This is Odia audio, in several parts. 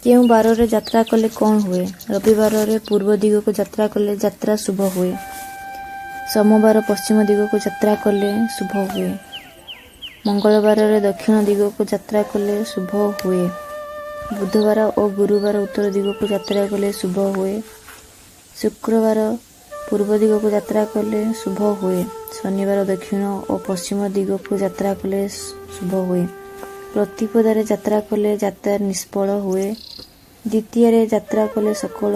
केउं बाରରେ ଯାତ୍ରା କଲେ କ'ଣ ହୁଏ? ରବିବାରରେ ପୂର୍ବ ଦିଗକୁ ଯାତ୍ରା କଲେ ଯାତ୍ରା ଶୁଭ ହୁଏ। ସୋମବାର ପଶ୍ଚିମ ଦିଗକୁ ଯାତ୍ରା କଲେ ଶୁଭ ହୁଏ। ମଙ୍ଗଳବାରରେ ଦକ୍ଷିଣ ଦିଗକୁ ଯାତ୍ରା କଲେ ଶୁଭ ହୁଏ। ବୁଧବାର ଓ ଗୁରୁବାର ଉତ୍ତର ଦିଗକୁ ଯାତ୍ରା କଲେ ଶୁଭ ହୁଏ। ଶୁକ୍ରବାର ପୂର୍ବ ଦିଗକୁ ଯାତ୍ରା କଲେ ଶୁଭ ହୁଏ। ଶନିବାର ଦକ୍ଷିଣ ଓ ପଶ୍ଚିମ ଦିଗକୁ ଯାତ୍ରା କଲେ ଶୁଭ ହୁଏ। ପ୍ରତିପଦାରେ ଯାତ୍ରା କଲେ ଯାତ୍ରା ନିଷ୍ଫଳ ହୁଏ। ଦ୍ୱିତୀୟରେ ଯାତ୍ରା କଲେ ସକଳ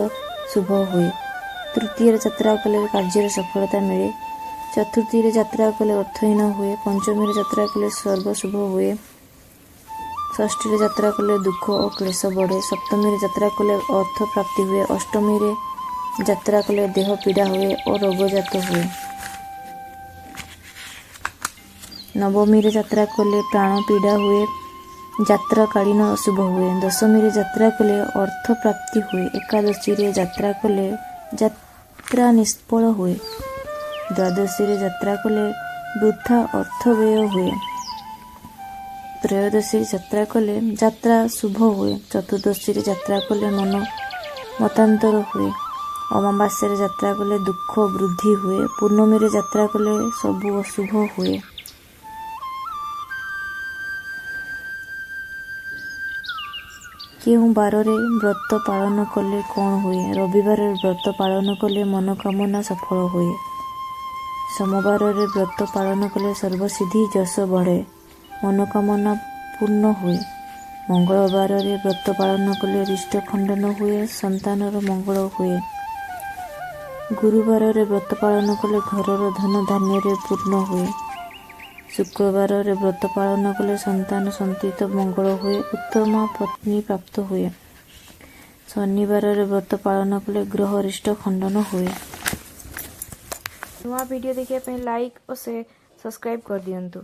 ଶୁଭ ହୁଏ। ତୃତୀୟରେ ଯାତ୍ରା କଲେ କାର୍ଯ୍ୟରେ ସଫଳତା ମିଳେ। ଚତୁର୍ଥୀରେ ଯାତ୍ରା କଲେ ଅର୍ଥହୀନ ହୁଏ। ପଞ୍ଚମୀରେ ଯାତ୍ରା କଲେ ସର୍ବ ଶୁଭ ହୁଏ। ଷଷ୍ଠୀରେ ଯାତ୍ରା କଲେ ଦୁଃଖ ଓ କ୍ଲେଶ ବଢ଼େ। ସପ୍ତମୀରେ ଯାତ୍ରା କଲେ ଅର୍ଥ ପ୍ରାପ୍ତି ହୁଏ। ଅଷ୍ଟମୀରେ ଯାତ୍ରା କଲେ ଦେହ ପୀଡ଼ା ହୁଏ ଓ ରୋଗଜାତ ହୁଏ। ନବମୀରେ ଯାତ୍ରା କଲେ ପ୍ରାଣ ପୀଡ଼ା ହୁଏ। ଯାତ୍ରା କାଳୀନ ଅଶୁଭ ହୁଏ। ଦଶମୀରେ ଯାତ୍ରା କଲେ ଅର୍ଥ ପ୍ରାପ୍ତି ହୁଏ। ଏକାଦଶୀରେ ଯାତ୍ରା କଲେ ଯାତ୍ରା ନିଷ୍ଫଳ ହୁଏ। ଦ୍ୱାଦଶୀରେ ଯାତ୍ରା କଲେ ବୃଥା ଅର୍ଥ ବ୍ୟୟ ହୁଏ। ତ୍ରୟୋଦଶୀରେ ଯାତ୍ରା କଲେ ଯାତ୍ରା ଶୁଭ ହୁଏ। ଚତୁର୍ଦ୍ଦଶୀରେ ଯାତ୍ରା କଲେ ମନ ମତାନ୍ତର ହୁଏ। ଅମାବାସ୍ୟାରେ ଯାତ୍ରା କଲେ ଦୁଃଖ ବୃଦ୍ଧି ହୁଏ। ପୂର୍ଣ୍ଣମୀରେ ଯାତ୍ରା କଲେ ସବୁ ଅଶୁଭ ହୁଏ। କେଉଁ ବାରରେ ବ୍ରତ ପାଳନ କଲେ କ'ଣ ହୁଏ? ରବିବାରରେ ବ୍ରତ ପାଳନ କଲେ ମନୋକାମନା ସଫଳ ହୁଏ। ସୋମବାରରେ ବ୍ରତ ପାଳନ କଲେ ସର୍ବସିଦ୍ଧି ଯଶ ବଢ଼େ। ମନୋକାମନା ପୂର୍ଣ୍ଣ ହୁଏ। ମଙ୍ଗଳବାରରେ ବ୍ରତ ପାଳନ କଲେ ରିଷ୍ଟ ଖଣ୍ଡନ ହୁଏ। ସନ୍ତାନର ମଙ୍ଗଳ ହୁଏ। ଗୁରୁବାରରେ ବ୍ରତ ପାଳନ କଲେ ଘରର ଧନ ଧାନ୍ୟରେ ପୂର୍ଣ୍ଣ ହୁଏ। ଶୁକ୍ରବାରରେ ବ୍ରତ ପାଳନ କଲେ ସନ୍ତାନ ସନ୍ତତି ମଙ୍ଗଳ ହୁଏ। ଉତ୍ତମ ପତ୍ନୀ ପ୍ରାପ୍ତ ହୁଏ। ଶନିବାରରେ ବ୍ରତ ପାଳନ କଲେ ଗ୍ରହ ରିଷ୍ଟ ଖଣ୍ଡନ ହୁଏ। ନୂଆ ଭିଡ଼ିଓ ଦେଖିବା ପାଇଁ ଲାଇକ୍ ଓ ସବସ୍କ୍ରାଇବ୍ କରିଦିଅନ୍ତୁ।